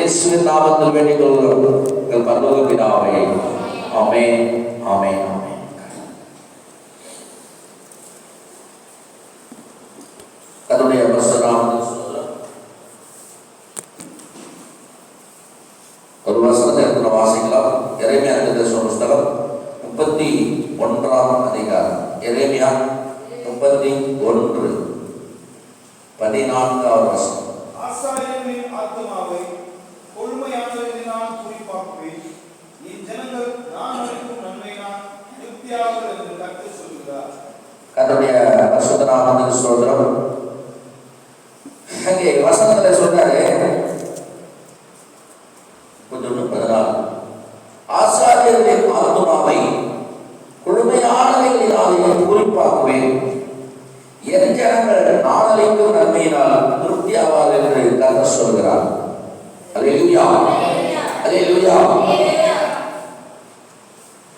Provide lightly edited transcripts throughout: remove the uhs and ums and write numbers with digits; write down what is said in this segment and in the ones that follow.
இயேசுவின் நாமத்தில் வேண்டிக் கொள்கிறோம் எங்கள் பரலோக பிதாவே. ஆமென், ஆமென், ஆமென். கர்த்தருடைய பரிசுத்த நாமத்துக்கு ஸ்தோத்திரம். ஒரு வசனத்தை எடுத்து வாசிக்கலாம். எரேமியா தீர்க்கதரிசன புத்தகம் 31ஆம் அதிகாரம். எரேமியா 31 14வது வசனம். ஆசாரியனின் ஆத்துமாவை கொழுமையானதினால் குறிப்பாக்குவேன். என் ஜனங்கள் நான் அளிக்கும் நன்மையினால் திருப்தியாவார்கள் என்று கர்த்தர் சொல்கிறார். கர்த்தருடைய பரிசுத்த நாமத்துக்கு ஸ்தோத்திரம். அங்கே வசனத்துல சொல்றாரு 14 ஆசாரியரின் ஆத்துமாவை கொழுமையானவைகளினாலே குறிப்பாக்குவேன். என் ஜனங்கள் நாளளிக்கும் நன்மையினால் திருப்தி ஆவார் என்று கர்த்தர் சொல்கிறார். அல்லேலூயா, அல்லேலூயா.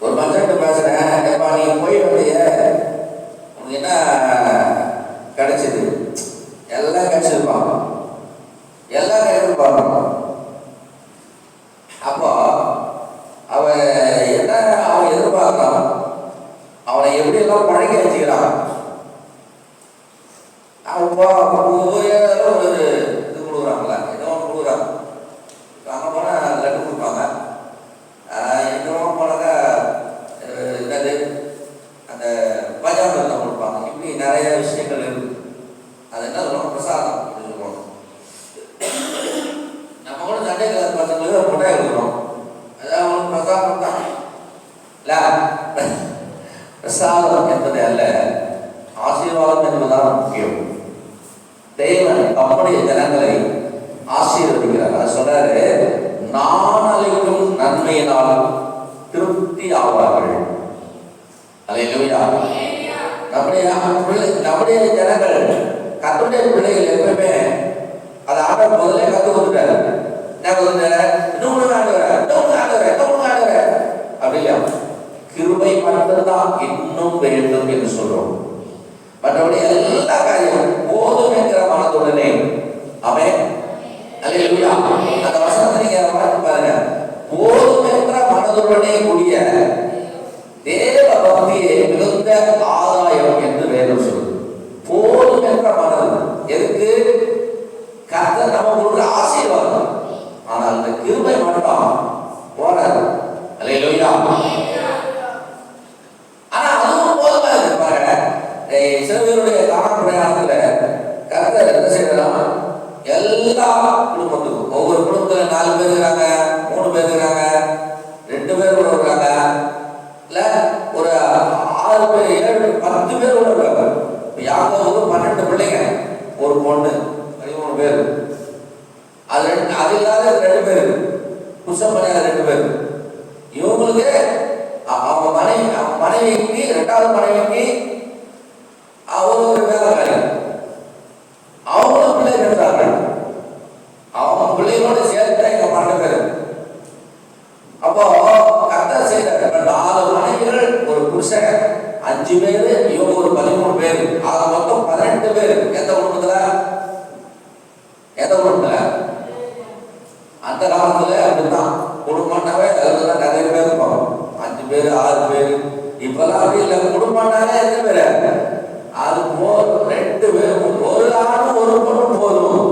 ஒரு மனுஷன் பேசுறேன், ஏப்பா நீ போய் வந்திய உனக்கு என்ன கிடைச்சது? எல்லாம் கிடைச்சிருப்பான், எல்லாம் கிடைச்சிருப்பான். அப்போ அவன் என்ன அவன் எதிர்பார்க்கிறான்? அவனை எப்படி எல்லாம் பழகி வச்சுக்கிறான். ஒரு இது கொடுக்குறாங்களா, ஏதோ ஒன்று கொடுக்குறாங்க. அங்கே போனால் லட்டு கொடுப்பாங்க, இன்னும் போனாக்க என்னது அந்த பஜார் தான் கொடுப்பாங்க. இப்படி நிறைய விஷயங்கள் இருக்குது. அது என்ன சொல்லுவோம்? பிரசாதம் அப்படின்னு சொல்லுவாங்க. நம்ம கூட சண்டை கிளாஸ் பசங்களுக்கு ஒரு முட்டை கொடுக்குறோம், அதான் அவங்களுக்கு பிரசாதம் தான் இல்லை. பிரசாதம் என்பது அல்ல, ஆசீர்வாதம் என்பதுதான் முக்கியம். தேவன் நம்முடைய ஜனங்களை ஆசீர்வதிக்கிறார். அது சொல்றாரு, நான் அளிக்கும் நன்மையினால் திருப்தி ஆவார்கள். அல்லேலூயா. நம்முடைய ஜனங்கள், கர்த்தருடைய பிள்ளைகள் எப்பவுமே அதை ஆண்டவர் முதல்ல கற்றுக் கொடுத்துட்டாரு. என்ன கொடுத்துட்டாரு? இன்னொன்று ஆண்டவரே அப்படி இல்லையா? கிருபை மட்டும்தான் இன்னும் வேண்டும் என்று சொல்றோம். மற்றபடி எல்லா காரியம் போதும் என்கிற மனத்துடனே அவன் அல்லேலூயா. அந்த வசனத்தை நீங்க பாருங்க. போதும் என்ற மனதுடனே கூடிய தேவ பக்தியை மிகுந்த ஆதாயம் என்று வேதம் சொல்லுது. போதும் என்ற மனது எதுக்கு? கர்த்தர் நம்ம கொடுக்கிற ஆசீர்வாதம். ஆனால் அந்த கிருபை மட்டும் போராது. அல்லேலூயா. ஆனா அதுவும் போதுமா இருக்கு பாருங்க. சில பேருடைய காண பிரயாணத்துல கர்த்தர் என்ன செய்யலாம்? எல்லா குடும்பத்துக்கும், ஒவ்வொரு குடும்பத்துல 4 பேர் இருக்கிறாங்க, 3 பேர் இருக்கிறாங்க, 2 பேர் கூட இருக்காங்க, இல்ல ஒரு 6 பேர், 7, 10 பேர் கூட இருக்காங்க. யாக்கோபுக்கு 12 பிள்ளைங்க, ஒரு பொண்ணு, 13 பேர். அது இல்லாத 2 பேர் புருஷன் பண்ணியாத 2 பேர். இவங்களுக்கு அவங்க மனைவிக்கு 2வது மனைவிக்கு ஒரு வேலைக்காரி, அவங்களும் பிள்ளை பெற்றார்கள். அவங்க பிள்ளைகளோடு சேர்த்து எங்க 12 பேர். அப்போ கர்த்தர் செய்தார், 4 மனைவிகள், ஒரு புருஷன், 5 பேர், இவங்க ஒரு 13 பேர், ஆக மொத்தம் 18 பேர். எந்த குடும்பத்துல? அந்த காலத்துல அப்படித்தான் குடும்பம்னாவே அதுதான் நிறைய பேர் இருப்பாங்க. 5 பேர், 6 பேர். இப்பெல்லாம் அப்படி இல்லை. குடும்பம்னாலே எத்தனை பேர்? அது போதும், 2 பேரும், ஒரு ஆணும் ஒரு பொண்ணும் போதும்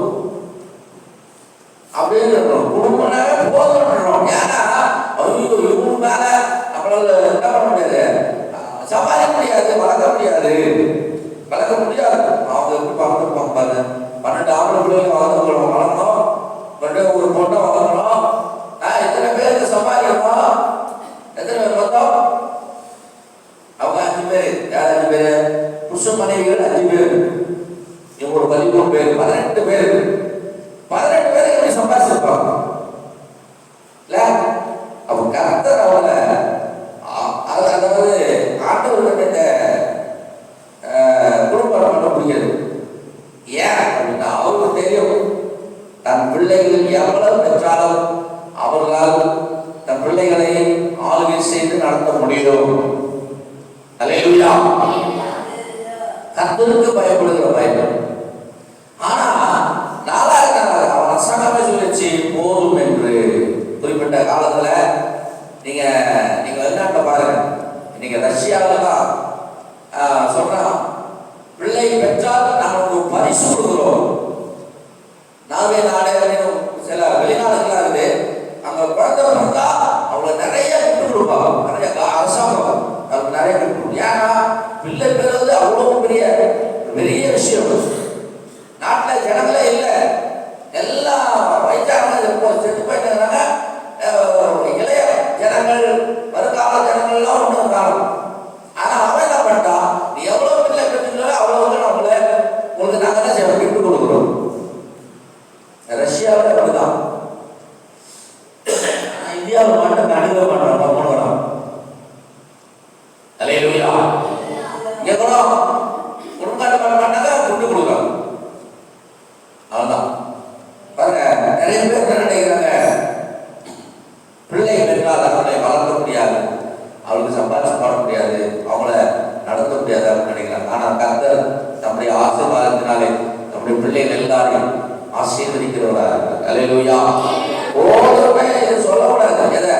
அப்படின்னு இருக்கணும். குடும்பம்னாவே போதும். ஏன்னா இவங்க மேல நம்மளால என்ன பண்ண முடியாது, சமாளிக்க முடியாது, வளர்க்க முடியாது. அவங்க எப்படி பார்த்துருப்பாங்க பாரு. 12 ஆம்பளை பிள்ளைங்க வளர்க்கணும், ஒரு பொண்ணை வளர்க்கணும். எத்தனை பேருக்கு சமாளிக்கணும்? எத்தனை பேர் மொத்தம்? அவங்க 5 பேர். யார் 5 பேர்? புருஷ மனைவிகள் 5 பேர், இவங்க ஒரு 13 பேர், 18 பேர். 18 பேர் எப்படி சம்பாதிச்சிருப்பாங்க இல்ல? அப்ப கர்த்தர் அவங்கள அதாவது ஆண்டவர்கிட்ட குடும்பம் பண்ண முடியாது. ஏன் அப்படின்னா அவருக்கு தெரியும், தன் பிள்ளைகள் எவ்வளவு பெற்றாலும் அவர்களால் தன் பிள்ளைகளை ஆளுகை செய்து நடத்த முடியும். அல்லேலூயா. கர்த்தருக்கு பயப்படுகிற பயம். ஆனா 4வது நாள் அவன் அரசாங்கமே சொல்லிச்சு போதும் காலத்துல நீங்க நீங்க வெளிநாட்டில் பாருங்க, நீங்க ரஷ்யாவில் தான் சொல்றான், பிள்ளை பெற்றால் நாங்கள் ஒரு பரிசு கொடுக்குறோம். நார்வே நாடு சில வெளிநாடுகள்லாம் இருக்குது, அங்க குழந்தை பிறந்தா அவங்க நிறைய விட்டு கொடுப்பாங்க, நிறைய அரசாங்கம் அவங்களுக்கு நிறைய விட்டு கொடுக்கும். ஏன்னா பிள்ளை பெறுவது அவ்வளவு பெரிய பெரிய விஷயம். நாட்டில் ஜனங்களே இல்லை, எல்லாம் வயசானவங்க செத்து போயிட்டாங்க. இளைய ஜனங்கள் வருங்கால ஜனங்கள்லாம் ஒன்று காணும். ஆனா அவன் என்ன பண்ணிட்டான், நீ எவ்வளவு பிள்ளை பெற்றுங்களோ அவ்வளவு நம்மள உங்களுக்கு நாங்க என்ன செய்வோம், விட்டு கொடுக்குறோம். ரஷ்யாவில் அப்படிதான். இந்தியாவில் மட்டும் அணுக மாட்டோம், போனோம். அல்லேலூயா. இங்க கூட குடும்பம் பண்ண மாட்டாங்க, விட்டு கொடுக்குறாங்க. அவ்வளவுதான். பாருங்க, நிறைய பேர் என்ன நினைக்கிறாங்க, பிள்ளை பெற்றால் அவங்களை வளர்க்க முடியாது, அவளுக்கு சம்பாதிச்சு பாட முடியாது, அவங்கள நடத்த முடியாது அப்படின்னு நினைக்கிறாங்க. ஆனா கர்த்தர் நம்முடைய ஆசீர்வாதத்தினாலே நம்முடைய பிள்ளைகள் எல்லாரையும் ஆசீர்வதிக்கிறவரா இருக்கார். அல்லேலூயா. போதுமே சொல்லக்கூடாது, எதை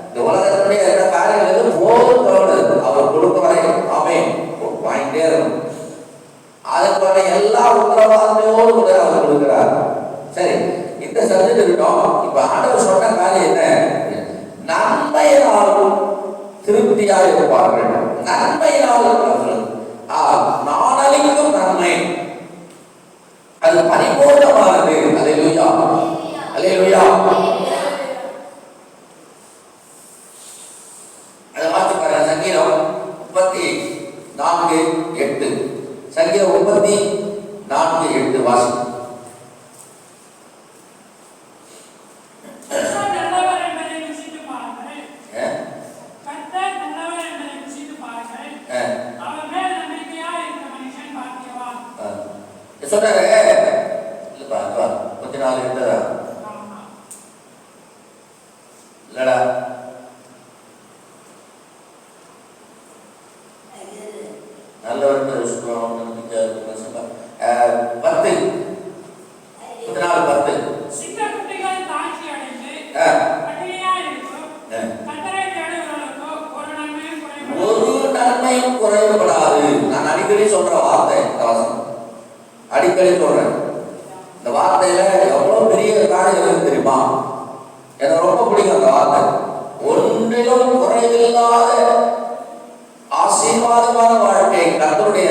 இந்த உலகத்தினுடைய எந்த காரியங்கள் எதுவும் போதும் தோணுது, அவர் கொடுக்க வரை ஆமே வாங்கிட்டே இருக்கணும். அதுக்கான எல்லா உத்தரவாதத்தையோடு கூட அவர் கொடுக்கிறார். சரி, இந்த சப்ஜெக்ட் இருக்கட்டும். இப்ப ஆண்டவர் சொன்ன காரியம் என்ன, நன்மையினாலும் திருப்தியாக இருப்பார்கள். நன்மையினாலும் நானளிக்கும் நன்மை அது பரிபூர்ணமானது. அல்லேலூயா, அல்லேலூயா. அதை மாற்றி பாருங்க, சங்கீதம் 34:8. சங்கீதம் 34:8 வாசி. சொல்றாரு இல்லப்பா, 34:8 இல்லடா, நல்லவர் 10 ஒரு நன்மையும் குறைவுபடாது. நான் அடிக்கடி சொல்ற வார்த்தை, அடிக்கடி சொல்றேன். இந்த வார்த்தையில எவ்வளவு பெரிய காரியம் இருக்கு தெரியுமா? எனக்கு ரொம்ப பிடிக்கும் அந்த வார்த்தை. ஒன்றிலும் குறைவில்லாத ஆசீர்வாதமான வாழ்க்கை கர்த்தருடைய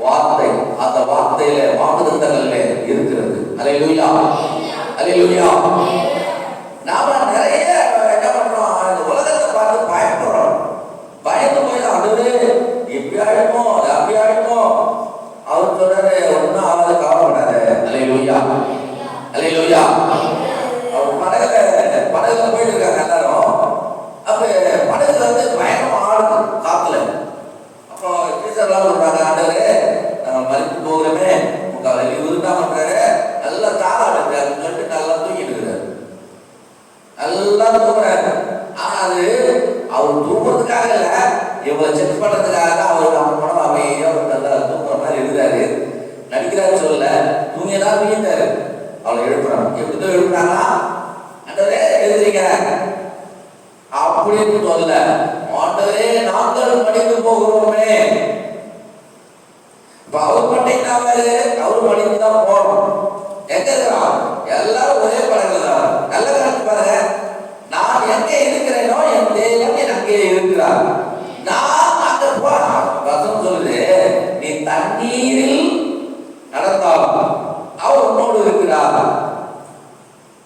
வார்த்தை. அந்த வார்த்தையில வாக்குத்தத்தங்கள்ல இருக்கிறது. அல்லேலூயா, அல்லேலூயா. நாம நிறைய என்ன பண்றோம், இந்த உலகத்தை பார்த்து பயப்படுறோம். பயந்து போய் அதுவே எப்படி ஆயிடுமோ அது அப்படி ஆயிடுமோ. அவர் சொல்றாரு, ஒன்னும் ஆகாது, கவலைப்படாது. அல்லேலூயா, அல்லேலூயா. அவர் படகுல போயிட்டு இருக்காங்க எல்லாரும். அப்ப படகுல பயணம் ஆடுது காத்துல. அப்போ டீச்சர்லாம் சொல்றாங்க, ஆண்டவரே நாங்க மறித்து போகிறோமே, உங்க இவரு என்ன பண்றாரு, நல்லா தாளாடு அப்படின்னு சொல்லிட்டு நல்லா தூங்கிட்டு இருக்கிறாரு. நல்லா தூங்குறாரு. ஆனா அது அவர் தூங்குறதுக்காக இல்ல, இவங்களை செக் பண்றதுக்காக தான் அவர் நம்ம படம் அமைதியா நல்லா தூங்குற மாதிரி இருக்கிறாரு. நடிக்கிறாரு சொல்ல, தூங்கியதான் தூங்கிட்டாரு. அவளை எழுப்புறாங்க. எப்படிதான் எழுப்புறாங்களா, ஆண்டவரே எழுதுறீங்க அப்படின்னு சொல்ல, ஆண்டவரே நாங்கள் மடிந்து போகிறோமே. இப்ப அவர் பண்ணிட்டாரு, அவரு மடிந்து தான் போறோம். எங்க இருக்கிறான், எல்லாரும் ஒரே படகுல தான். நல்ல கணக்கு பாருங்க, நான் எங்க இருக்கிறேனோ என் தேவன் அங்கே இருக்கிறார். நான் அங்க போறேன். வசனம் சொல்லுது, நீ தண்ணீரில் நடந்தாலும் அவர் உன்னோடு இருக்கிறார்.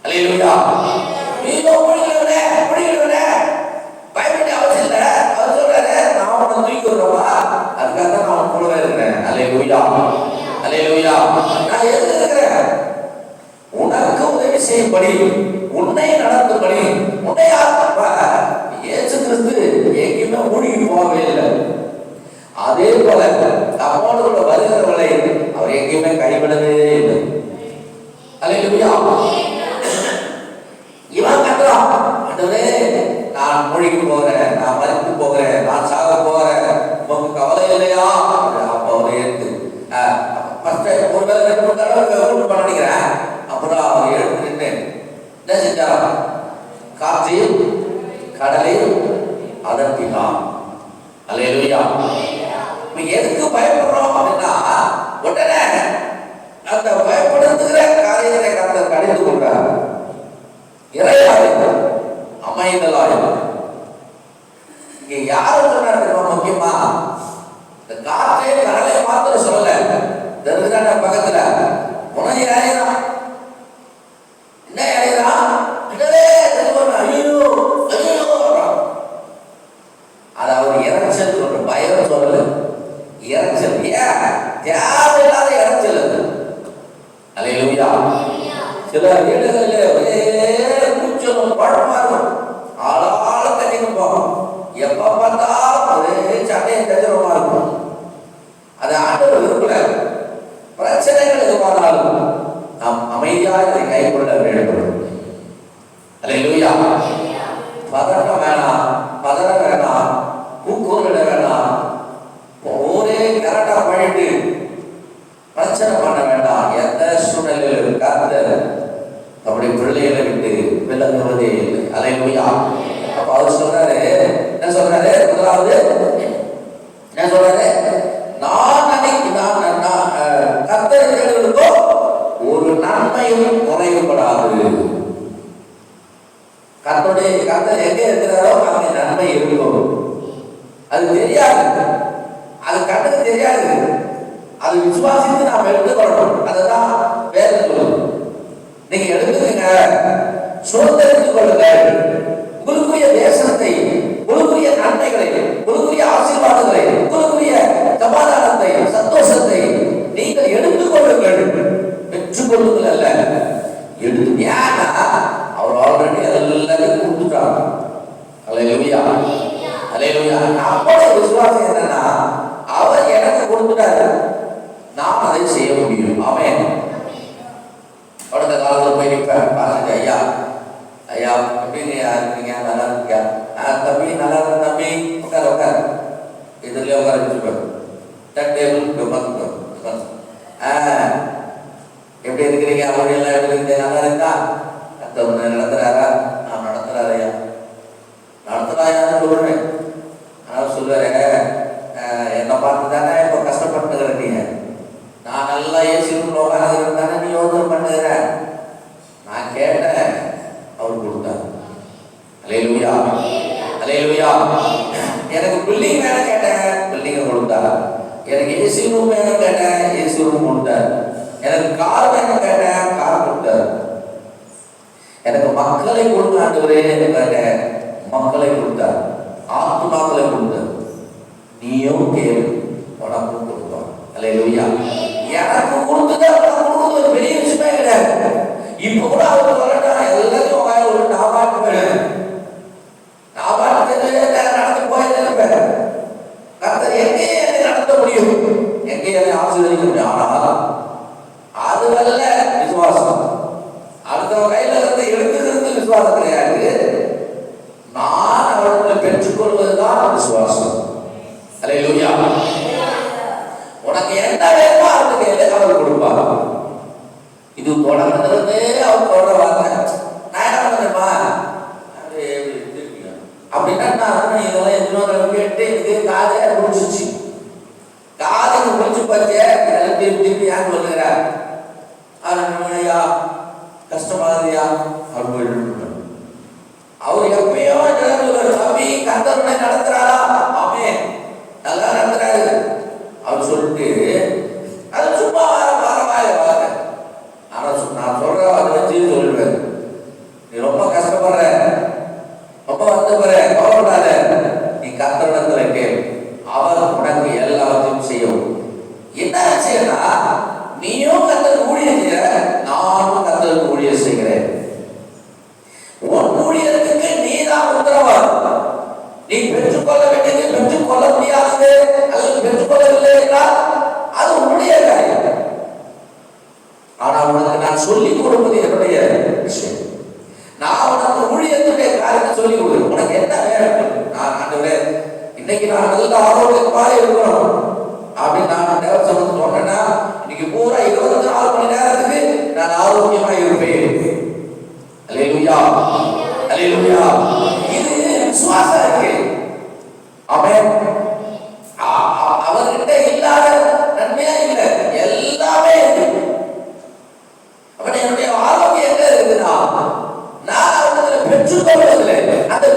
அல்லேலூயா. நீயோ முடிக்கிறவனே பயப்பட அவசியம் இல்லை. அவர் சொல்றாரு, நான் உன்னை தூக்கி விடுறப்பா, அதுக்காக தான் நான் உன் கூடவே இருக்கிறேன். அல்லேலூயா, அல்லேலூயா. நான் எதுக்கு இருக்கிறேன், உனக்கு உதவி செய்யும்படி, உன்னை நடத்தும்படி. உன்னை இயேசு கிறிஸ்து எங்கேயுமே மூழ்கி போகவே இல்லை. அதே போல நம்மோடு கூட வருகிறவர்களை அவர் எங்கேயுமே கைவிடவே இல்லை. அல்லேலூயா. இவன் கட்டுறான், ஆண்டவரே நான் மூழ்கி போகிறேன், நான் மறித்து போகிறேன், நான் சாக போகிறேன், உங்களுக்கு கவலை இல்லையா? அப்ப அவரை எடுத்து ஒரு வேலை 2 தடவை பண்ணிக்கிறேன். அப்புறம் அவர் எடுத்து நின்று என்ன செஞ்சாரா, அமைதலாய். இங்க யாரு சொன்னாரு முக்கியமா? இந்த காற்றே கடலை மாத்திரம் சொல்லல, தருகிறான பக்கத்துல உனக்கு யாரையா என்ன யாரையா ஐயோ ஐயோ, அது அவர் இறைச்சல் சொல்ற, பயம் சொல்லல, இறைச்சல். ஏன் தேவையில்லாத இறைச்சல் அது. அல்லேலூயா. சில வீடுகளில் ஒரே கூச்சலும் குழப்பமா இருக்கும், ஆளாள தண்ணிக்கும் போகும், எப்ப பார்த்தாலும் ஒரே சட்டையும் தஜரமா இருக்கும். அது ஆண்டவர் விரும்பல. பிரச்சனைகள் எதுவானாலும் நாம் அமைதியாக அதை கைக்கொள்ள வேண்டும். அல்லேலூயா. பதட்டம் வேணாம், பதற வேணாம், கூக்குரலிட வேணாம், ஒரே கரெக்டா பண்ணிட்டு பிரச்சனை பண்ண வேண்டாம். எந்த சூழ்நிலையில் கர்த்தர் அப்படி பிள்ளைகளை விட்டு விலகுவதே இல்லை. அல்லேலூயா. அப்ப அவர் சொல்றாரு, என்ன சொல்றாரு? முதலாவது என்ன சொல்றாரு? கர்த்தர் தேடுவதோ ஒரு நன்மையும் குறைவுபடாது. கர்த்தர் எங்க இருக்கிறாரோ அங்கே நன்மை இருக்கும். அது தெரியாது, அது கண்ணுக்கு தெரியாது, அது விசுவாசித்து நாம் எடுத்துக்கொள்ளணும். அதுதான் வேதம் சொல்லுது. நீங்க எடுத்துக்கங்க, சுதந்திரித்துக் கொள்ளுங்கள். உங்களுக்குரிய தேசத்தை, உங்களுக்குரிய நன்மைகளை, உங்களுக்குரிய ஆசீர்வாதங்களை, உங்களுக்குரிய சமாதானத்தை, சந்தோஷத்தை நீங்கள் எடுத்துக்கொள்ளுங்கள். பெற்றுக்கொள்ளுங்கள் அல்ல, எடுத்து. ஏன்னா அவர் ஆல்ரெடி எல்லாத்தையும் கொடுத்துட்டாங்க. அல்லேலூயா. அல்லேலூயா. நம்மளுடைய விசுவாசம் என்னன்னா, அவர் எனக்கு கொடுத்துட்டாரு, நாம் அதை செய்ய முடியும். ஆமென். அடுத்த காலத்தில் போய் நிற்பேன், பாருங்க, ஐயா ஐயா எப்படிங்க இருக்கீங்க, நல்லா இருக்கீங்க, தம்பி நல்லா இருக்க தம்பி, உட்கார் உட்கார், இதுலயே உட்கார வச்சுப்பேன், டேபிள் உட்காந்து எப்படி இருக்கிறீங்க, மொழியெல்லாம் எப்படி இருக்கீங்க, நல்லா இருக்கா, நடத்துறாரா? நான் நடத்துறாரு ஐயா, நடத்துறாயான்னு சொல்றேன். ஆனால் சொல்லுவாரு, என்னை பார்த்து தானே இப்போ கஷ்டப்பட்டுக்கிறீங்க, நான் நல்லா ஏசி ரூம்ல உட்காந்துக்கிறேன் தானே நீ யோசனை பண்ணுகிற. நான் கேட்டேன், அவர் கொடுத்தார். அல்லேலூயா. அல்லேலூயா. எனக்கு பில்டிங் வேணும் கேட்டேன், பில்டிங்கை கொடுத்தார். எனக்கு ஏசி ரூம் வேணும் கேட்டேன், ஏசி ரூம் கொடுத்தார். எனக்கு கார் வேணும் கேட்டேன், கார் கொடுத்தார். எனக்கு மக்களை கொடுக்க ஆண்டவரே கேட்டேன், மக்களை கொடுத்தார். ஆத்துமாக்களை கொடுத்தார். நீயும் கேளு, உனக்கும் கொடுப்பார். அல்லேலூயா. எனக்கு கொடுத்துதான் கொடுக்குறது ஒரு பெரிய விஷயமே கிடையாது. இப்ப கூட அவர் சொல்லட்டும், எல்லாத்தையும் ஒரு நாபாட்டு போயிடுவேன், நாபாட்டு நடந்து போயிருப்பேன். கர்த்தர் எங்கேயே என்னை நடத்த முடியும், எங்கேயே என்னை ஆசீர்வதிக்க முடியும். ஆனால் அதுவல்ல விசுவாசம். அடுத்த கையில இருந்து எடுத்துக்கிறது விசுவாசம் கிடையாது. நான் அவர்களை பெற்றுக்கொள்வதுதான் விசுவாசம். அல்லேலூயா. உனக்கு என்ன வேணுமோ அந்த கையில அவர் கொடுப்பார். இது தொடர்ந்து அவர் சொல்ற வார்த்தை. நான் என்ன பண்ணுமா அப்படின்னா இதெல்லாம் எதுவும் கேட்டு இது காதை முடிச்சிச்சு, காதை முடிச்சு பச்சை திருப்பி யார் சொல்லுகிறார், ஐயா கஷ்டமாதியா அவர் போயிட்டு அவர் எப்பயோ தம்பி கர்த்தருடைய நடத்துறாரா, ஆமே நல்லா நடத்துறாரு அவர் சொல்லிட்டு அது சும்மா வார. ஆனா நான் சொல்ற அதை வச்சு சொல்லுவேன், நீ ரொம்ப கஷ்டப்படுற, ரொம்ப வருத்தப்படுற, கவலைப்படாத, நீ கர்த்தரிடத்துல கேள், அவர் உனக்கு எல்லாத்தையும் செய்யும். என்ன செய்யனா, நீயும் கர்த்தருக்கு ஊழியம் செய்ய, நானும் கர்த்தருக்கு ஊழியம் செய்கிறேன். உன் ஊழியத்துக்கு நீதான் உத்தரவாதம். நீ பெற்றுக்கொள்ள வேண்டியது பெற்றுக்கொள்ள முடியாதது அல்லது பெற்றுக்கொள்ளவில்லை என்றால் அது உன்னுடைய காரியம். ஆனால் உனக்கு நான் சொல்லிக் கொடுப்பது என்னுடைய விஷயம். நான் உனக்கு ஊழியத்துடைய காரியத்தை சொல்லிக் கொடுக்கிறேன். உனக்கு என்ன வேணும்? நான் ஆண்டவரே இன்னைக்கு நான் நல்ல ஆரோக்கியமா இருக்கணும் அப்படின்னு நான் தேவ சமூகத்தை சொன்னேன்னா, இன்னைக்கு பூரா 24 மணி நேரத்துக்கு நான் ஆரோக்கியமா இருப்பேன். அல்லேலூயா. அல்லேலூயா. இது விசுவாசம் இருக்கு. ஆமென். அவர்கிட்ட இல்லாத நன்மையா இல்லை, எல்லாமே இருக்கு. அப்ப என்னுடைய ஆரோக்கியம் எங்க இருக்குன்னா, நான் அவர்களை பெற்றுக்கொள்வதில்லை. அந்த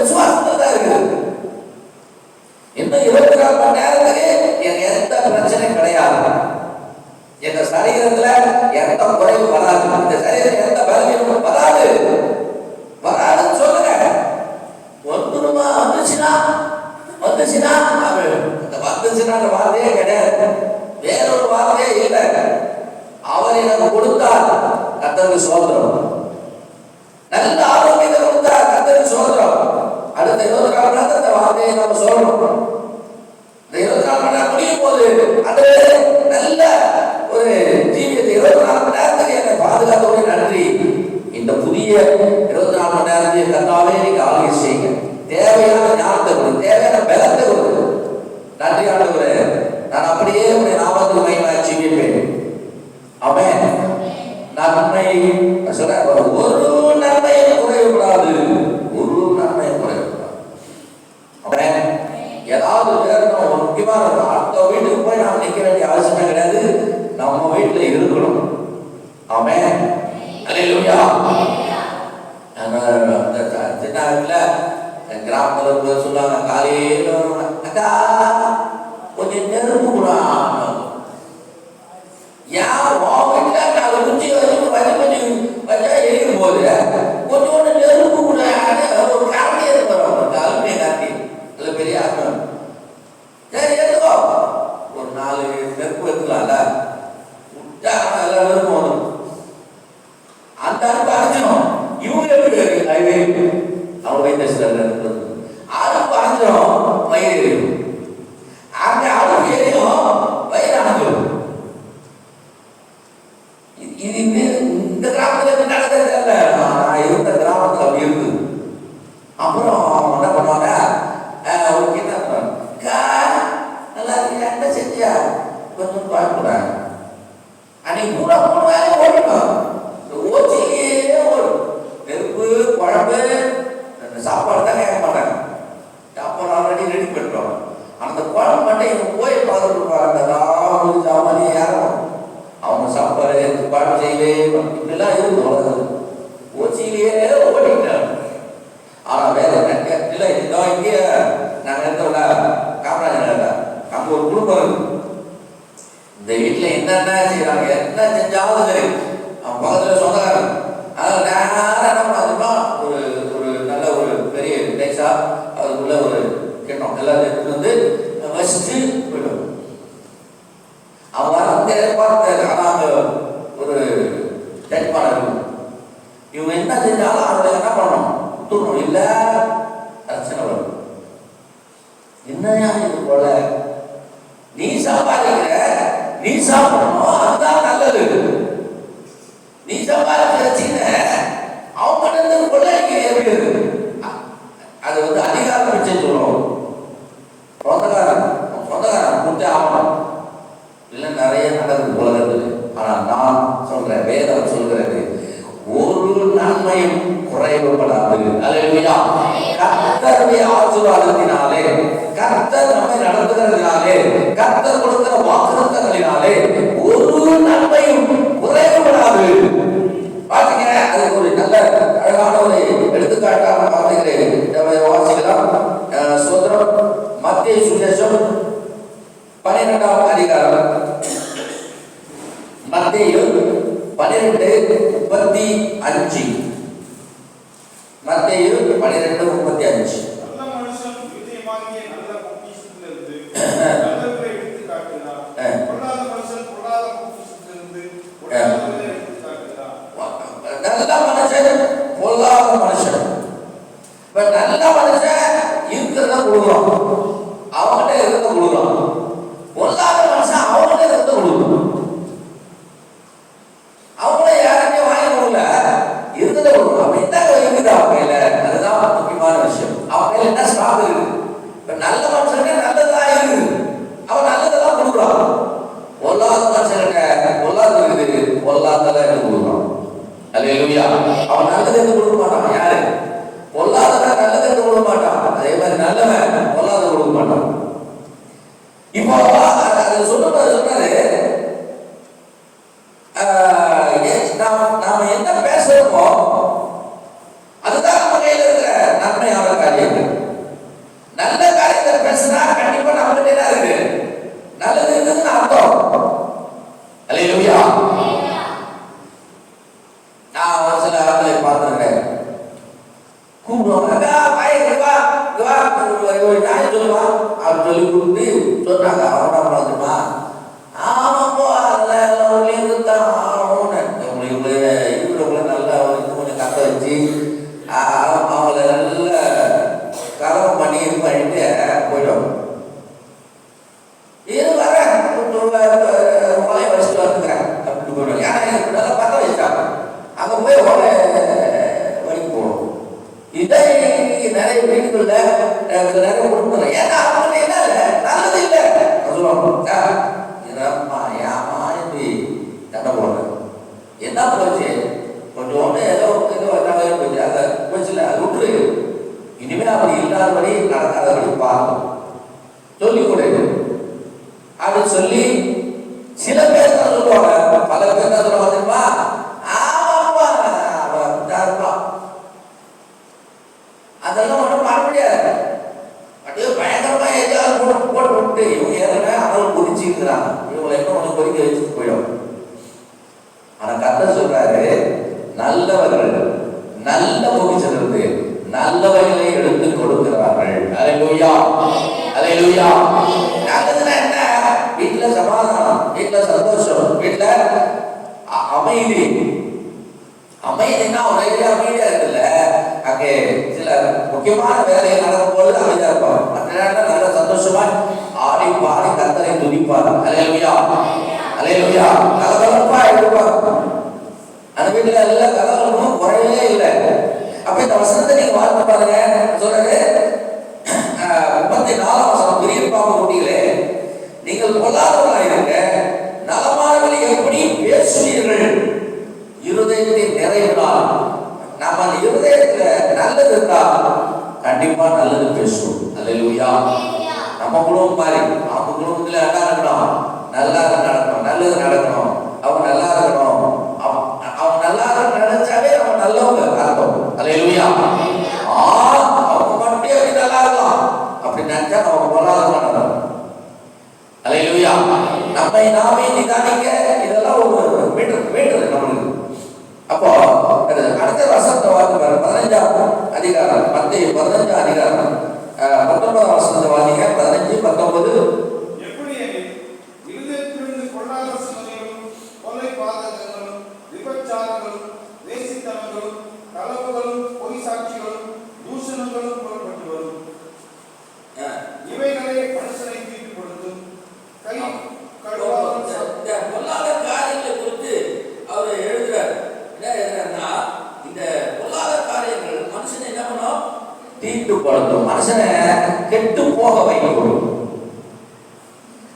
கர்த்தருக்கு சோதரம். நல்ல ஆரோக்கியத்தை கொடுத்தா கர்த்தருக்கு சோதரம். அடுத்த 24 மணி நேரத்தை வார்த்தையை நம்ம சொல்லணும். இந்த 24 மணி நேரம் முடியும் போது அது நல்ல ஒரு ஜீவியத்தை 24 மணி நேரத்துக்கு என்னை பாதுகாத்தோட நன்றி. இந்த புதிய 24 மணி நேரத்தையும் கர்த்தாவே நீங்க ஆளுகை செய்யுங்க. தேவையான ஞானத்தை கொடு, தேவையான பலத்தை கொடு. நன்றி ஆண்டவரே, நான் அப்படியே உடைய நாமத்துக்கு மகிமை ஜீவிப்பேன். ஆமென். நன்மை சொல்ற ஒரு நன்மையும் குறையக்கூடாது, ஒரு நன்மையும் குறையக்கூடாது. ஆமென். ஏதாவது வேறணும் ஒரு முக்கியமான அடுத்த வீட்டுக்கு போய் நாம் நிற்க வேண்டிய அவசியமே கிடையாது. நம்ம வீட்டுல இருக்கணும். ஆமென். அல்லேலூயா. சின்ன வீட்டுல கிராமத்துல சொல்லுவாங்க, காலையில அக்கா கொஞ்சம் நெருப்பு கூட யார் வீட்டுல நாலு குச்சி வச்சு வச்சா எரியும் போது கொஞ்சோண்டு நெருப்பு கூட ஒரு காரணி எடுத்து வரும். காலமே காட்டி நல்ல பெரிய ஆகும். சரி எடுத்துக்கோ, ஒரு 4 நெருப்பு எடுத்துக்கலாம்ல, விட்டா எல்லாம் நெருப்பு வரும். அந்த அனுப்பு அரைஞ்சிடும். இவங்க எப்படி அவங்க வைத்த சில அனுப்பு அரைஞ்சிடும், வயிறு எரியும். அங்கே அனுப்பு எரியும், வயிறு அணைஞ்சிடும். இது இந்த கிராமத்துல நடக்கிறது இல்லை. நான் இருந்த கிராமத்துல அப்படி இருக்கு. அப்புறம் என்ன பண்ணுவாங்க, ஒரு கிட்ட நல்லா என்ன செஞ்சியா கொஞ்சம் பார்க்கூடாது. அன்னைக்கு 3 வேலை ஓடிடும். ஓச்சிலேயே ஓடும். நெருப்பு குழம்பு சாப்பாடு தான் கேட்க மாட்டாங்க. சாப்பாடு ஆல்ரெடி ரெடி பண்ணிட்டோம். அந்த குழம்பு மட்டும் இவங்க போய் பார்த்துருப்பாங்க. அந்த சாமானியே யாரும் அவங்க சாப்பாடு குழம்பு செய்யவே இப்படிலாம் இருக்கும். ஓச்சிலேயே ஓடிட்டாங்க. ஆனா வேற இல்லை. இதான் இங்கே நாங்கள் இருந்தோம்ல, காமராஜர் அங்கே ஒரு குடும்பம் இருக்கு. இந்த வீட்டில் என்னென்ன செய்யறாங்க, என்ன செஞ்சாலும் சரி, அவன் பக்கத்தில் சொந்தக்காரன். அதில் நேரம் என்ன பண்ணாதுன்னா ஒரு ஒரு நல்ல ஒரு பெரிய டேக்ஸா அதுக்குள்ள ஒரு கிட்டம் எல்லாத்தையும் எடுத்துட்டு வந்து வச்சுட்டு போயிடும். அவன் வந்து எதிர்பார்த்து ஆனால் அங்கே ஒரு டென்பான இருக்கும். இவங்க என்ன செஞ்சாலும் அதில் என்ன பண்ணணும், தூணும் இல்லை பிரச்சனை வரும். என்னையா இது போல நீ சம்பாதிக்கிற, நீ சாப்பிடணும், அதுதான் நல்லது. நீ சம்பாதிக்கிற அவங்க இருந்து கொள்ளைக்கு எப்படி இருக்கு, அது வந்து அதிகாரம் வச்சு சொல்லுவோம். சொந்தக்காரன் கொடுத்தே ஆகணும். இல்லை நிறைய நடக்குது உலகத்தில். ஆனால் நான் சொல்றேன், வேதம் சொல்கிறது, ஒரு நன்மையும் குறைவுபடாது. அல்லேலூயா. கர்த்தருடைய ஆசீர்வாதத்தினாலே, கர்த்தர் நம்மை நடத்துகிறதுனாலே, கர்த்தர் கொடுக்கிற வாக்குத்தத்தங்களினாலே ஒரு நன்மையும் குறைவுபடாது. பாத்தீங்க, அதுக்கு ஒரு நல்ல அழகான ஒரு எடுத்துக்காட்டாக பார்த்துக்கிறேன். வாசிக்கலாம். சோதரம் மத்தேயு சுவிசேஷம் 12ஆம் அதிகாரம். மத்தேயு 12:35. மத்தேயு 12:35. நல்ல மனுஷன் இதயமாகிய நல்ல பொக்கிஷத்திலிருந்து நல்லதை எடுத்து காட்டுகிறார். பொல்லாத மனுஷன் பொல்லாத பொக்கிஷத்திலிருந்து பொல்லாததை எடுத்து காட்டுகிறார். நல்ல மனுஷன் பொல்லாத மனுஷன். இப்ப நல்ல மனுஷன் இருக்கிறத கொடுக்குறோம், அவங்ககிட்ட இருக்கிறத கொடுக்குறோம். பொல்லாத மனுஷன் அவங்ககிட்ட இருக்கிறத கொடுக்குறோம். அவங்கள யாருமே வாங்கி கொடுக்கல, இருந்ததை கொடுக்கணும். அப்ப என்ன இருக்குது அவங்க கையில, அதுதான் முக்கியமான விஷயம். அவங்க கையில என்ன ஸ்டாக் இருக்கு. இப்ப நல்ல மனுஷனுக்கு நல்லதெல்லாம் இருக்குது, அவன் நல்லதெல்லாம் கொடுக்குறான். பொல்லாத மனுஷனுக்கு பொல்லாத இருக்குது, பொல்லாததான் எடுத்து கொடுக்குறான். அல்லேலூயா. அவன் நல்லது எடுத்து கொடுக்க மாட்டான். யாரு பொல்லாதவன் நல்லது எடுத்து கொடுக்க மாட்டான். அதே மாதிரி நல்லவன் பொல்லாத கொடுக்க மாட்டான். இப்போ அது சொன்னாரு, நாம என்ன பேசுறோமோ அதுதான் நம்ம கையில இருக்கிற நன்மையான காரியங்கள். நல்ல காரியத்தை பேசினா கண்டிப்பா நம்ம கிட்ட தான் இருக்கு, நல்லது இருக்குதுன்னு அர்த்தம். அல்லேலூயா. நான் ஒரு சில ஆட்களை பார்த்துருக்கேன், கூப்பிடுவாங்க, நியாயம் சொல்லுவா அப்படின்னு சொல்லி கொடுத்து சொன்னாங்க. அவனா ஆமாப்போ அதெல்லாம் இருந்து தான் ஆகணும்னு இவரு போய் உடனே வழி போகணும். இதை நிறைய வீடுகள்ல நிறைய கொடுக்கணும். ஏன்னா அவங்க என்ன நல்லது இல்லை சொல்லுவாங்க. ஏமா இப்படி சண்டை போடுறேன் என்ன போச்சு, கொஞ்சம் ஒன்று ஏதோ போச்சு, அதை போச்சுல அது விட்டுரு, இனிமேல் அப்படி இல்லாதபடி நடக்காதபடி பார்க்கணும் சொல்லி கொடுங்க அப்படின்னு சொல்லி சில பேர் தான் சொல்லுவாங்க. பல பேர் தான் சொல்லுவாங்க தெரியுமா, ஆமாப்பா இருப்பான் அதெல்லாம் ஒன்றும் பண்ண முடியாது. அப்படியே பயங்கரமா எதாவது போட்டு விட்டு இவங்க ஏற்கனவே அவங்களும் குதிச்சுக்கிறாங்க, இவங்களை என்ன ஒன்று கொதிக்க வச்சுட்டு போயிடும். ஆனா கர்த்தர் சொல்றாரு, நல்லவர்கள் நல்ல பொக்கிஷத்திலிருந்து நல்லவைகளை எடுத்து கொடுக்கிறார்கள். அல்லேலூயா, அல்லேலூயா. நல்லதுன்னா என்ன? வீட்டுல சமாதானம், வீட்டுல சந்தோஷம், வீட்டுல அமைதி. அமைதினா ஒரே அமைதியா இருக்குல்ல, அங்கே சில முக்கியமான வேலையை நடக்கும்போது அமைதியா இருப்பாங்க, மற்ற நேரம் நல்ல சந்தோஷமா ஆடி பாடி கர்த்தரை துதிப்பார். அல்லேலூயா, அல்லேலூயா. கலகலப்பா இருப்பாங்க அந்த வீட்டுல எல்லாம், கலகலப்பும் குறையவே இல்லை. அப்ப இந்த வசனத்தை நீங்க வாழ்ந்து பாருங்க. சொல்றது 34ஆம் வசனம், பிரியப்பாம்பு குட்டிகளே நீங்கள் பொல்லாதவர்களாயிருங்க, நலமானவர்களை எப்படி பேசுவீர்கள், இருதயத்தின் நிறைவினால். நம்ம அந்த இருதயத்துல நல்லது இருந்தா கண்டிப்பா நல்லது பேசுவோம். அல்லேலூயா. நம்ம குடும்பம் மாதிரி அவங்க குடும்பத்துல நல்லா இருக்கணும், நல்லா நடக்கணும், நல்லது நடக்கணும், அவங்க நல்லா இருக்கணும், அவங்க நல்லா நினைச்சாவே நம்ம நல்லவங்க அர்த்தம். அல்லேலூயா. அவங்க மட்டும் எப்படி நல்லா இருக்கலாம் அப்படி நினைச்சா நம்ம பொருளாதாரம். அல்லேலூயா. நம்மை நாமே நிதானிக்க இதெல்லாம் ஒரு மீட்டர் நம்மளுக்கு. அப்போ அடுத்த வசனத்தை வாங்க, 15ஆம் அதிகாரம், மத்தேயு 15ஆம் அதிகாரம் 19ஆம் வசனத்தை வாங்க. 15, 19. எப்படி இருதயத்திலிருந்து கொள்ளாத சிந்தனைகளும், கொலை பாதகங்களும், விபச்சாரங்களும், வேசித்தனங்களும், களவுகளும், பொய் சாட்சிகளும், தூஷணங்களும் புறப்பட்டு வரும். இவைகளே மனுஷனை தீட்டுப்படுத்தும். கை பொல்லாத காரியங்களை குறித்து அவர் எழுதுறார். என்ன எழுதுறாருன்னா, இந்த பொல்லாத காரியங்கள் மனுஷனை என்ன பண்ணும், தீட்டுப்படுத்தும், மனுஷனை கெட்டு போக வைக்கும்.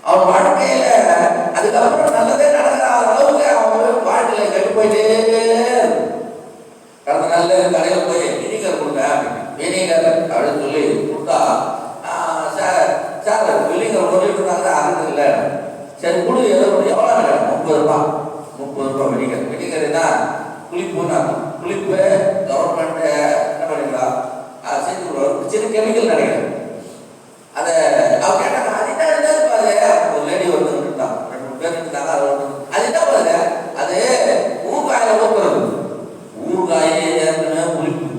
அவன் வாழ்க்கையில அதுக்கப்புறம் நல்லதே நடக்கிற அளவுக்கு அவன் வாழ்க்கையில கெட்டு போயிட்டே. கடந்த நாள்ல கடையில் போய் வினிகர் கொடுங்க, வினிகர் அப்படின்னு சொல்லி கொடுத்தா, சார் வினிகர் சொல்லிட்டு இருந்தாங்க, அது இல்லை, சரி கொடு, எவ்வளோ 30 ரூபாய், 30 ரூபாய் வினிகர். வினிகர்னா புளிப்புன்னா, புளிப்பு கவர்மெண்ட் என்ன பண்ணிக்கலாம் செஞ்சு கொடுக்குறோம், சின்ன கெமிக்கல் நினைக்கிறேன். அதை அவங்க கேட்டாங்க, அது என்ன பாரு, ஒரு லேடி வந்து இருந்தாங்க, 2 பேர் இருந்தாங்க, அது என்ன பாருங்க, அது ஊறுகாயில ஊற்றுறது, ஊறுகாயே ஏற்கனவே புளிப்பு,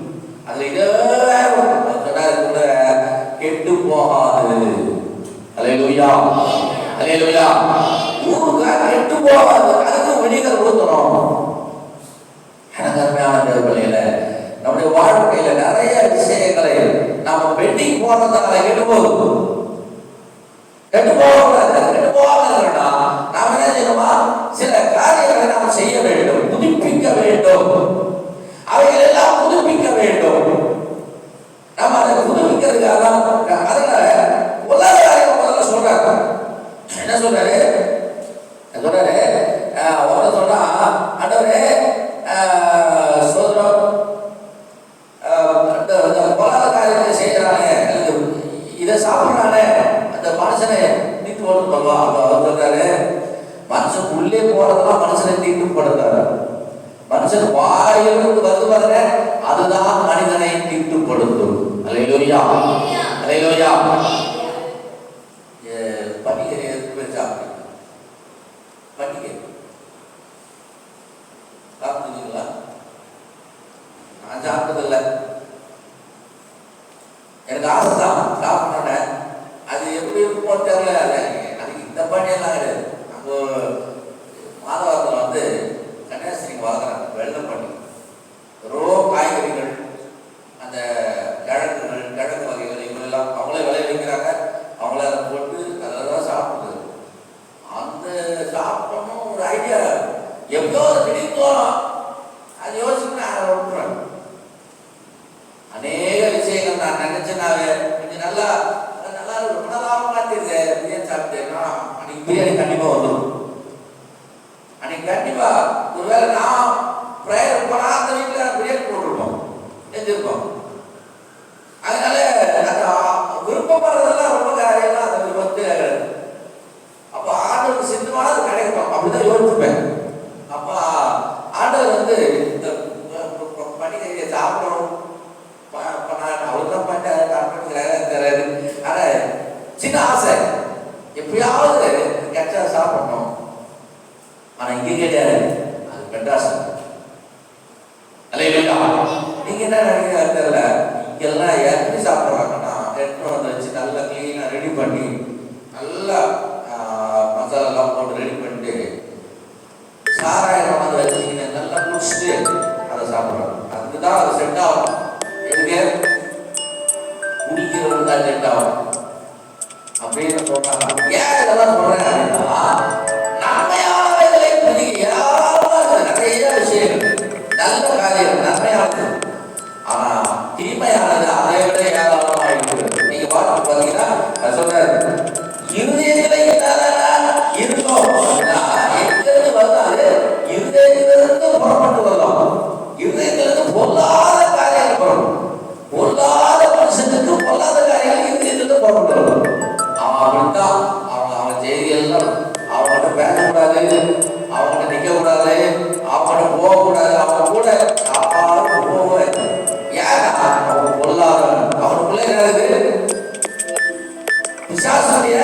அதுல கூட கெட்டு போகாது. அல்லேலூயா, அல்லேலூயா. ஊறுகாய் கெட்டு போகாது, அதுக்கு வினிகர் ஊற்றணும். எனக்கு அருமையான தேவர்களே, நம்முடைய வாழ்க்கையில நிறைய விஷயங்களை நாம பெண்டிங் போறதுனால கெட்டு போகுது. கெட்டு போகக்கூடாது. கெட்டு போகாதுன்னா நாம என்ன செய்யணுமா, சில காரியங்களை நாம் செய்ய வேண்டும், புதுப்பிக்க வேண்டும், அவைகள் எல்லாம் புதுப்பிக்க வேண்டும். நம்ம அதை புதுப்பிக்கிறதுக்காக அதனால உலக காரியம் முதல்ல சொல்றாரு. என்ன சொல்றாரு சொன்னா, ஆண்டவரே சோதரம் பொல்லாத காரியத்தை செய்யறானே, இதை சாப்பிட்றானே, அந்த மனுஷனை தீட்டு போடுவா. அவர் சொல்றாரு, மனுஷன் உள்ளே போறதெல்லாம் மனுஷனை தீட்டுப்படுத்தாரு. மனுஷன் வாயிலிருந்து வந்து பாருங்க, அதுதான் மனிதனை தீட்டுப்படுத்தும். அல்லேலூயா, அல்லேலூயா. பண்டிகை சாப்பிடுங்க, பண்டிகை சாப்பிடுங்களா? நான் சாப்பிட்டதில்லை, எனக்கு ஆசை தான் சாப்பிடணும். அது எப்படி இருக்குமோ தெரியல. அதுக்கு இந்த பண்ணியெல்லாம் கிடையாது. நம்ம மாதவரத்தில் வந்து கன்னியாஸ்திரிக்கு வளர்க்குறாங்க வெள்ளை பண்ணி, வெறும் காய்கறிகள், அந்த கிழங்கு வகைகள், இவங்களெல்லாம் அவங்களே விளைய வைக்கிறாங்க, அவங்கள அதை போட்டு அதெல்லாம் சாப்பிடுது. அந்த சாப்பிடணும் ஒரு ஐடியா எப்பயோ திடீர்னு தோணும், அது யோசிக்க இந்த பண்டிகை சாப்பிடணும். அவருக்கு தான் பண்ணிட்டாரு. ஆனா சின்ன ஆசை, எப்பயாவது கெச்சா சாப்பிடணும். ஆனா இங்க கிடையாது, அது மெட்ராஸ். அல்லேலூயா. நீங்க என்ன நினைக்கிறீங்க தெரியல, இங்கெல்லாம் எப்படி சாப்பிட்றாங்கன்னா எடுத்து வந்து வச்சு நல்லா கிளீனா ரெடி பண்ணி நல்லா மசாலாலாம் போட்டு ரெடி பண்ணிட்டு சாராயம் வந்து வச்சுக்கின்னு நல்லா குடிச்சிட்டு அதை சாப்பிட்றாங்க. அதுதான் அது செட் ஆகும். எங்க குடிக்கிறவங்க தான் செட் ஆகும் அப்படின்னு சொல்றாங்க. ஏன் இதெல்லாம் சொல்றேன் அப்படின்னா, நன்மையானவைகளை நிறைய விஷயங்கள், நல்ல காரியம் நன்மையானது, ஆனா தீமையானது அதை விட ஏராளமாக இருக்கிறது. நீங்க பார்த்து பாத்தீங்கன்னா சொல்றாரு, இருதயத்துல இருந்தோம் எங்கிருந்து வந்தாரு, இருதயத்திலிருந்து புறப்பட்டு வரலாம். இருதயத்திலிருந்து பொல்லாத காரியங்கள் வரும். பொல்லாத மனுஷனுக்கு பொல்லாத காரியங்கள் இருதயத்திலிருந்து புறப்பட்டு வரலாம். அவன் அப்படித்தான். அவன் செய்தியெல்லாம் அவங்ககிட்ட பேசக்கூடாது, அவங்ககிட்ட நிக்க கூடாது, அவங்ககிட்ட போகக்கூடாது. அவன் கூட யாரும் போவேன். ஏன் அவன் பொல்லாதவன். அவனுக்குள்ள என்னது, பிசாசுடைய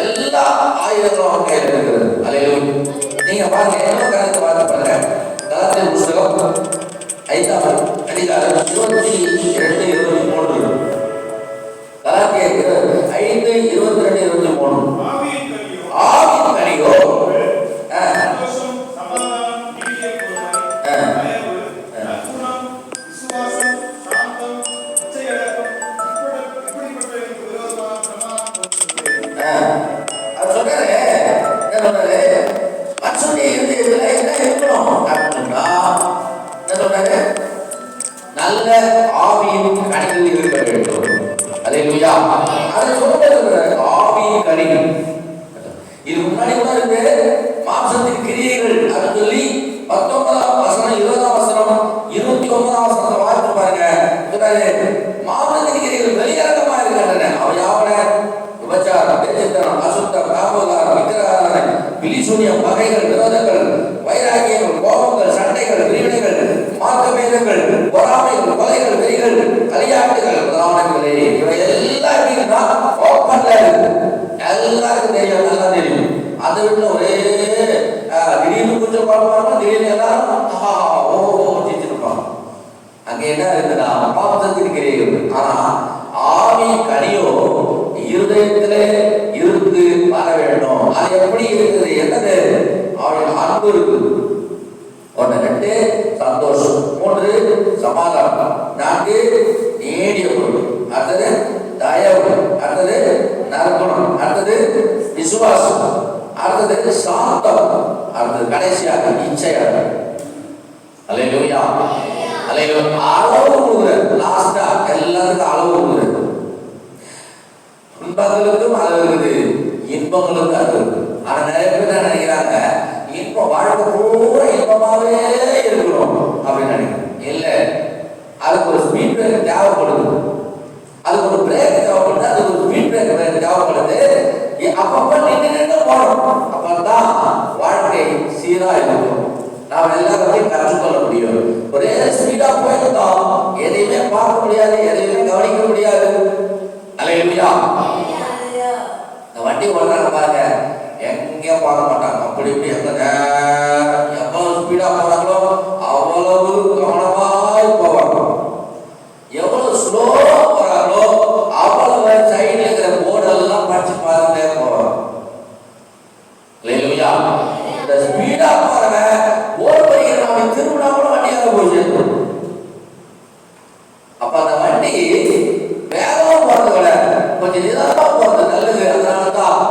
எல்லா ஆயுதங்களும் அவங்க கையில் இருக்கிறது. அல்லேலூயா. நீங்க பாருங்க, என்ன கருத்து பார்த்து பாருங்க. கலாத்தியர் புத்தகம் 5ஆம் அதிகாரம் 22, 23. கலாத்தியர் 5, 22, 23. ஆவியின் கனியோ சந்தோஷம், சமாதானம், நீடிய பொறுமை, தயவு, நற்குணம், விசுவாசம், சாந்தம், இச்சையடக்கம், இப்படிப்பட்டவர்களுக்கு விரோதமான பிரமாணம். அது சொல்றாரு, என்ன சொல்றாரு, மனுஷனுடைய இருதயத்துல என்ன இருக்கணும் அப்படின்னா, என்ன சொல்றாரு, நல்ல ஆவியின் கனிகள் இருக்க வேண்டும். அல்லேலூயா. அது சொல்றது ஆவியின் கனிகள். இது முன்னாடி கூட இருக்கு, மாம்சத்தின் கிரியைகள் அப்படின்னு சொல்லி 19ஆம் வசனம், 20ஆம் வசனம், 29ஆம் வசனத்தை வாசித்து பாருங்க. மாம்சத்தின் கிரியைகள் வெளியரங்கமா இருக்கின்றன. அவை யாவன விபச்சாரம், பேச்சுத்தனம், அசுத்தம், காமோதாரம், விக்கிரகாராதனை, பிலிசூனியம், பகைகள், விரோதங்கள், வைராகியங்கள், கோபங்கள், சண்டைகள், பிரிவினைகள், மார்க்கபேதங்கள், பொறாமைகள், கொலைகள், வெறிகள், களியாட்டுகள் முதலானவைகளே. இவை எல்லாம் எப்படின்னா ஓப்பன்ல இருக்கு. எல்லாருக்கும் தெரியும், நல்லா தெரியும். அதை விட்டு ஒரே திடீர்னு கொஞ்சம் பார்ப்பாங்க, திடீர்னு எல்லாரும் ஓச்சிருப்பாங்க. அங்க என்ன இருக்குன்னா மாம்சத்தின் கிரியைகள். ஆனா ஆவி கனியோ இருதயத்திலே இருந்து வர வேண்டும். அது எப்படி இருக்குது, என்னது, அவருடைய அன்பு இருக்குது. 1, சந்தோஷம். 3, சமாதானம். 4, நீடிய பொருள். அடுத்தது தயவு. அடுத்தது நற்குணம். அடுத்தது விசுவாசம். அடுத்தது சாந்தம். அடுத்தது கடைசியாக இச்சையாக. அல்லேலூயா. அல்லேலூயா. அளவு கொடுக்குறது. லாஸ்டா எல்லாருக்கும் அளவு கொடுக்குறது. துன்பங்களுக்கும் அளவு இருக்குது, இன்பங்களுக்கும் அளவு இருக்குது. ஆனா நிறைய பேர் என்ன நினைக்கிறாங்க, இன்பம் வாழ்க்கை பூரா இன்பமாவே இருக்கணும் அப்படின்னு நினைக்கிறேன். இல்ல, அதுக்கு ஒரு ஸ்பீட் பிரேக் தேவைப்படுது, அதுக்கு ஒரு பிரேக் தேவைப்படுது, அதுக்கு ஒரு ஸ்பீட் பிரேக் தேவைப்படுது. அப்பப்ப நின்று போகணும். அப்பதான் வாழ்க்கை சீரா இருக்கும். நாம் எல்லாத்தையும் கற்றுக்கொள்ள முடியும். ஒரே ஸ்பீடா போயிருந்தோம், எதையுமே பார்க்க முடியாது, எதையுமே கவனிக்க முடியாது. அல்லேலூயா. வண்டி ஓடுறாங்க பாருங்க, எங்கேயும் பார்க்க மாட்டாங்க. அப்படி இப்படி எவ்வளவு ஸ்பீடா போறாங்களோ அவ்வளவு கவனமாய் போவாங்க. எவ்வளவு ஸ்லோவா போறாங்களோ அவ்வளவு சைடுல இருக்கிற போர்டெல்லாம் படிச்சு பார்த்துட்டே போவாங்க. அல்லேலூயா. இந்த ஸ்பீடா போறவங்க போர் படிக்கிறவங்க திருவிழா கூட வண்டியாக போய் சேர்க்கணும். அப்ப அந்த வண்டி வேகமா போறது விட கொஞ்சம் நிதானமா போறது நல்லது. அதனாலதான்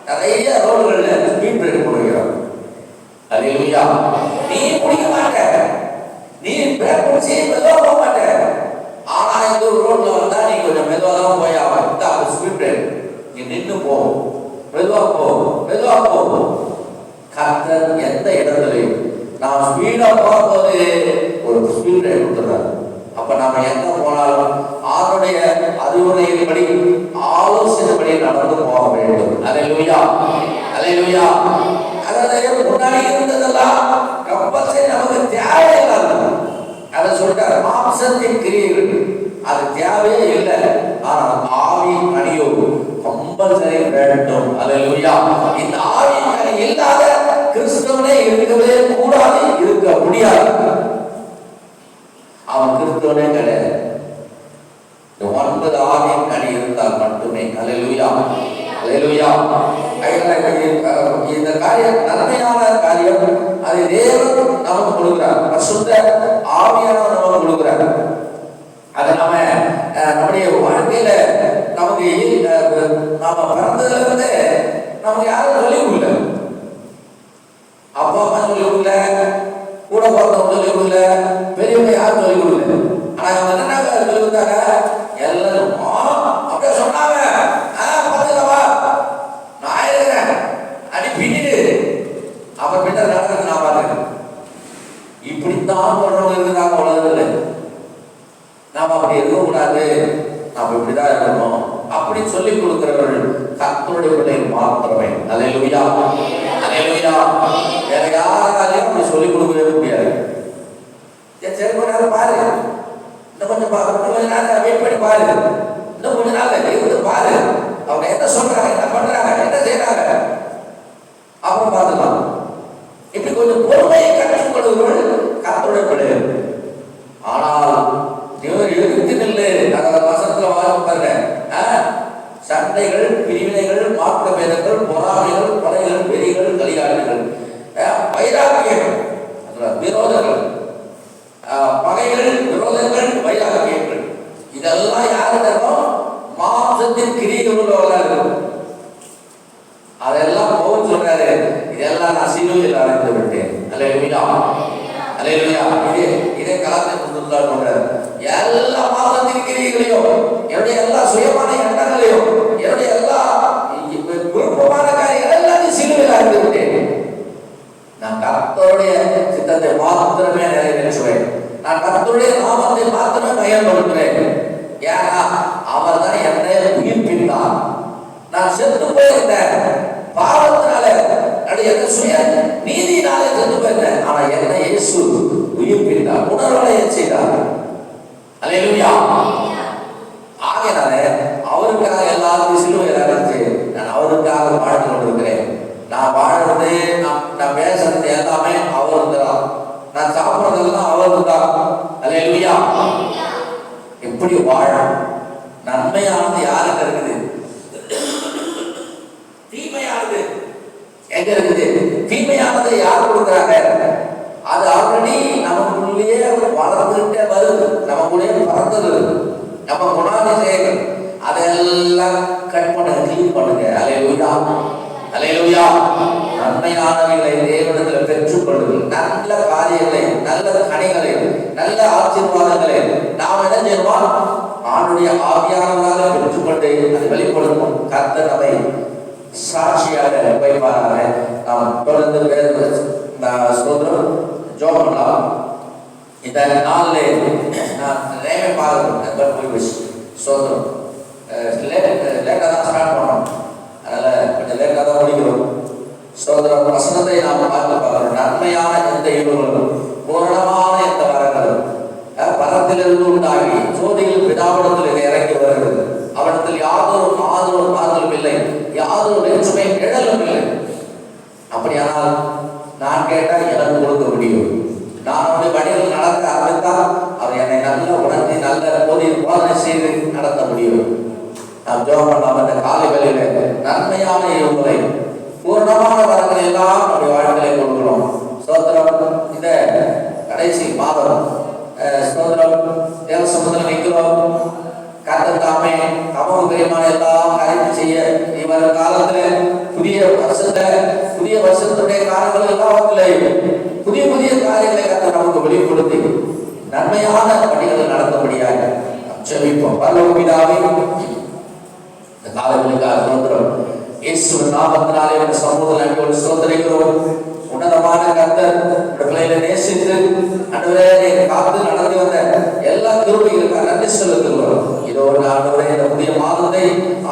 நிறைய ரோடுகள்ல ஸ்பீட் பிரேக் போடுகிறாங்க. அல்லேலூயா. நீ பிடிக்க மாட்ட, நீ பிரேக் பிடிச்சி மெதுவா போக மாட்ட. ஆனா இந்த ஒரு ரோட்ல வந்தா நீ கொஞ்சம் மெதுவா தான் போய் ஆகும். Speed break. நீ நின்று போ, மெதுவா போ, மெதுவா போ. கர்த்தர் எந்த இடத்துலையும் நாம் ஸ்பீடா போகும்போது ஒரு ஸ்பீட் பிரேக் கொடுத்துறாரு. அப்ப நாம எங்க போனாலும் அவருடைய அறிவுரையின்படி ஆலோசனைப்படி நடந்து போக வேண்டும். அல்லேலூயா. அல்லேலூயா. அதாவது முன்னாடி இருந்ததெல்லாம் கம்பல்சரி நமக்கு தேவையில்லாத அதை சொல்லிட்டார். மாம்சத்தின் கிரியைகள் அது தேவையே இல்லை. ஆனால் ஆவியின் கனியோ கம்பல்சரி வேண்டும். அல்லேலூயா. இந்த ஆவியின் கனி இல்லாத கிறிஸ்தவனே இருக்கவே கூடாது, இருக்க முடியாது. அவன் கிறிஸ்தவனே கிடையாது. இந்த 9 ஆவியின் கனி இருந்தால் மட்டுமே. அல்லேலூயா, அல்லேலூயா. இந்த காரியம் நன்மையான காரியம். அதை தேவன் நமக்கு கொடுக்கிறார். பரிசுத்த ஆவியானவர் நமக்கு கொடுக்கிறார். அதை நம்முடைய வாழ்க்கையில நமக்கு நாம பிறந்ததுல இருந்து நமக்கு யாரும் சொல்லிக் கொடுக்கல. அப்பா அம்மா சொல்லிக் கொடுக்கல, கூட பிறந்தவங்க சொல்லிக் கொடுக்கல, பெரியவங்க யாரும் சொல்லிக் கொடுக்கல. ஆனா அவங்க என்ன சொல்லிக் கொடுத்தாங்க? எல்லாரும் அப்படியே சொன்னாங்க, பார்த்துக்கவா நான் இருக்கிறேன் அடி பின்னிடு, அப்புறம் பின்னர் நடக்கிறது நான் பார்த்துக்கிறேன். இப்படித்தான் சொல்றவங்க இருக்கிறாங்க உலகத்தில். நாம அப்படி இருக்கக்கூடாது, நாம இப்படிதான் இருக்கணும் அப்படின்னு சொல்லிக் கொடுக்கிறவர்கள் கர்த்தருடைய பிள்ளைகள் மாத்திரமே. அல்லேலூயா, அல்லேலூயா. வேற யாராலையும் அப்படி சொல்லிக் கொடுக்கவே முடியாது. சரி கொஞ்ச நேரம் பாரு, இன்னும் கொஞ்ச நேரம் வெயிட் பண்ணி பாரு, இன்னும் கொஞ்ச நாள் இருந்து பாரு, அவங்க என்ன சொல்றாங்க, என்ன பண்றாங்க, என்ன செய்யறாங்க, அப்புறம் பார்த்துக்கலாம். இப்படி கொஞ்சம் பொறுமையை கற்றுக் கொள்கிறவர்கள் கர்த்தருடைய பிள்ளைகள். ஆனால் எழுத்து நெல்லு வசனத்துல வாழ்க்கை பாருங்க. சண்டைகள், பிரிவினைகள், மாற்ற பேதங்கள், பொறாமைகள், கொலைகள், வெறிகள், களியாடுகள், வைராக்கியம், விரோதங்கள், பகைகள், விரோதங்கள், வைராக்கியங்கள், இதெல்லாம் யாரு தரும்? மாம்சத்தின் கிரியைகளோட இருக்கும். அதெல்லாம் பவுல் சொல்றாரு, இதெல்லாம் நான் சிலுவையில் அடைந்து விட்டேன். அல்லேலூயா, அல்லேலூயா. இதே கலாத்தை கொடுத்துருந்தார் சொல்றாரு. எல்லா மாம்சத்தின் கிரியைகளையும், என்னுடைய எல்லா சுயமான எண்ணங்களையும், என்னுடைய எல்லா விருப்பமான காரியங்கள் எல்லாத்தையும் சிலுவையில் அடைந்து விட்டேன். நான் கர்த்தருடைய சித்தத்தை மாத்திரமே நிறைவேற்றுவேன். நான் கர்த்தருடைய நாமத்தை மாத்திரமே பயன்படுத்துவேன். ஏன்னா அவர் தான் என்னை உயிர்ப்பித்தார். நான் செத்து போயிருந்தேன் பாவத்தினால, என்னுடைய சுய நீதினாலே செத்து போயிருந்தேன். ஆனா என்னை இயேசு உயிர்ப்பித்தார், உணர்வடைய செய்தார். அல்லேலூயா. ஆகையாலே அவருக்காக எல்லாத்தையும் சிலுவையில் அடைச்சு நான் அவருக்காக வாழ்ந்து கொண்டிருக்கிறேன். நான் வாழறது, நான் பேசுறது எல்லாமே அவருக்கு தான். நான் சாப்பிட்றதெல்லாம் அவருக்கு தான். அல்லேலூயா. எப்படி வாழ? நன்மையானது யாருக்கு இருக்குது? தீமையானது எங்க இருக்குது? தீமையானது யார் கொடுக்குறாங்க? அது ஆல்ரெடி நமக்குள்ளேயே வளர்ந்துகிட்டே வருது, நமக்குள்ளேயே பறந்தது. நம்ம குணாதிசயங்கள் அதெல்லாம் கட் பண்ணுங்க, கிளீன் பண்ணுங்க. அல்லேலூயா, அல்லேலூயா. நன்மையானவைகளை தேவனிடத்தில் பெற்றுக்கொள்ளுங்கள். நல்ல காரியங்களை, நல்ல கனிகளை, நல்ல ஆசீர்வாதங்களை நாம் என்ன செய்வோம்? ஆண்டுடைய ஆவியானவராக பெற்றுக்கொண்டு அதை வெளிப்படுத்தும். கர்த்தர் நம்மை சாட்சியாக வைப்பாராக. நாம் தொடர்ந்து ஸ்தோத்திரம் ஜெபம் பண்ணலாம். இந்த நாளில் நான் நேமே பார்க்கிறேன். ஸ்தோத்திரம் லேட்டாக தான் ஸ்டார்ட் பண்ணோம், அதனால் கொஞ்சம் லேட்டாக தான் முடிக்கிறோம். ஸ்தோத்திரம். வசனத்தை நாம் பார்க்கிறோம். நன்மையான எந்த ஈடுகளும், பூரணமான எந்த வரங்களும் பரத்திலிருந்து உண்டாகி சோதியில் பிதாவிடத்தில் இறங்கி வருகிறது. அவனிடத்தில் யாதொரு மாறுதலும் இல்லை, யாதொரு வேற்றுமை நிழலும் இல்லை. அப்படியானால் நான் கேட்டால் எனக்கு கொடுக்க முடியும். நான் அவருடைய வழியில் நடக்க ஆரம்பித்தால் அவர் என்னை நல்ல உணர்த்தி நல்ல போதனை செய்து நடத்த முடியும். நாம் ஜெபம் பண்ணலாம். இந்த காலை வேளையில நன்மையான இவங்களை பூர்ணமான வரங்களை எல்லாம் நம்முடைய வாழ்க்கையை கொடுக்கிறோம். ஸ்தோத்திரம். இந்த கடைசி மாதம் ஸ்தோத்திரம் தேவ சமூகத்தில் நிற்கிறோம். கர்த்தர் தாமே நமக்கு பிரியமான எல்லாம் காரியத்தை செய்ய இவர் காலத்தில் புதிய வருஷத்துடைய காலங்கள் எல்லாவற்றிலையும் புதிய புதிய காரியங்களை கர்த்தர் நமக்கு வெளிப்படுத்தி நன்மையான பணிகளை நடத்தபடியாக ஜெபிப்போம். பரலோக பிதாவே, இந்த காலங்களுக்காக ஸ்தோத்திரம். இயேசுவின் நாமத்தினாலே இந்த சமூகத்தில் அன்போடு ஸ்தோத்திரிக்கிறோம். உன்னதமான கர்த்தர் பிள்ளைகளை நேசித்து ஆண்டவரே காத்து நடந்து வந்த எல்லா கிருபைகளுக்காக நன்றி செலுத்துகிறோம். இதோ ஆண்டவரே இந்த புதிய மாதத்தை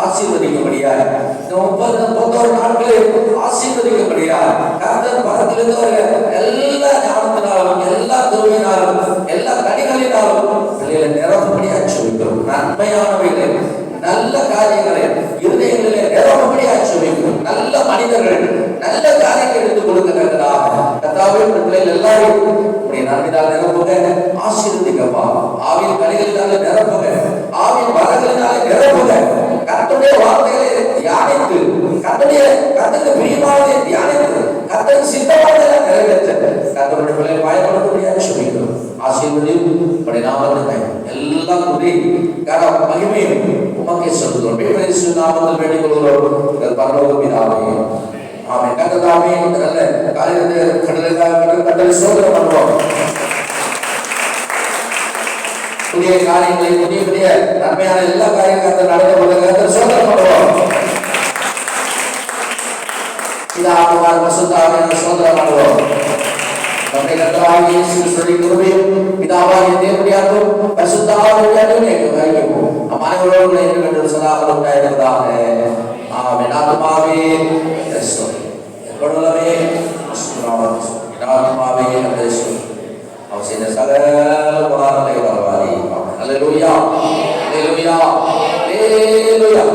ஆசீர்வதிக்கும்படியாக, இந்த 31 நாட்களை ஆசீர்வதிக்கும்படியாக கர்த்தர் பரத்திலிருந்து எல்லா நல்ல மனிதர்கள் நல்ல காரியத்தை எடுத்துக் கொடுக்கிறார்களாக கர்த்தாவே பிள்ளைகள் எல்லாரும் உடைய நன்மையால் நிரப்புக, ஆசீர்வதிக்கப்பா. ஆவியின் கனிகளினாலே நிரப்புக, ஆவியின் வரங்களினாலே நிரப்புக. கர்த்தருடைய வார்த்தைகளை தியானித்து கர்த்தருக்கு பிரியமானதை தியானித்து கர்த்தருக்கு சித்தமானதை நிறைவேற்ற கர்த்தருடைய பிள்ளைகளை பயன்படுத்தக்கூடிய சொல்லிக்கிறோம். ஆசீர்வதியும் உடைய நாமத்தை எல்லாம் துதி கனம் மகிமையும் உமக்கே சொல்கிறோம். இயேசு நாமத்தில் வேண்டிக் கொள்கிறோம் பரலோக பிதாவே, ஆமென். கர்த்தாவே இந்த நல்ல காரியத்தை கட்டளை சோதனை பண்ணுவோம். புதிய காரியங்களை புதிய நன்மையான எல்லா காரியங்களும் நடத்த சோதனை பண்ணுவோம். பிதாவான பரிசுத்தாவியான சோதனை பண்ணுவோம். நம்முடைய கர்த்தராகிய இயேசு கிறிஸ்துவின் கிருபையும் பிதாவாகிய தேவனுடைய அன்பும் பரிசுத்தாவியானவருடைய ஐக்கியமும் அனைவரோடு இருந்து சதா உண்டாயிருப்பதாக. ஆமென். ஆத்துமாவே கிறிஸ்துவே எப்பொழுதுமே ஆத்துமாவே கிறிஸ்துவே அவர் செய்த சகல புராணங்களை வரவாரி. அல்லேலூயா, அல்லேலூயா, அல்லேலூயா.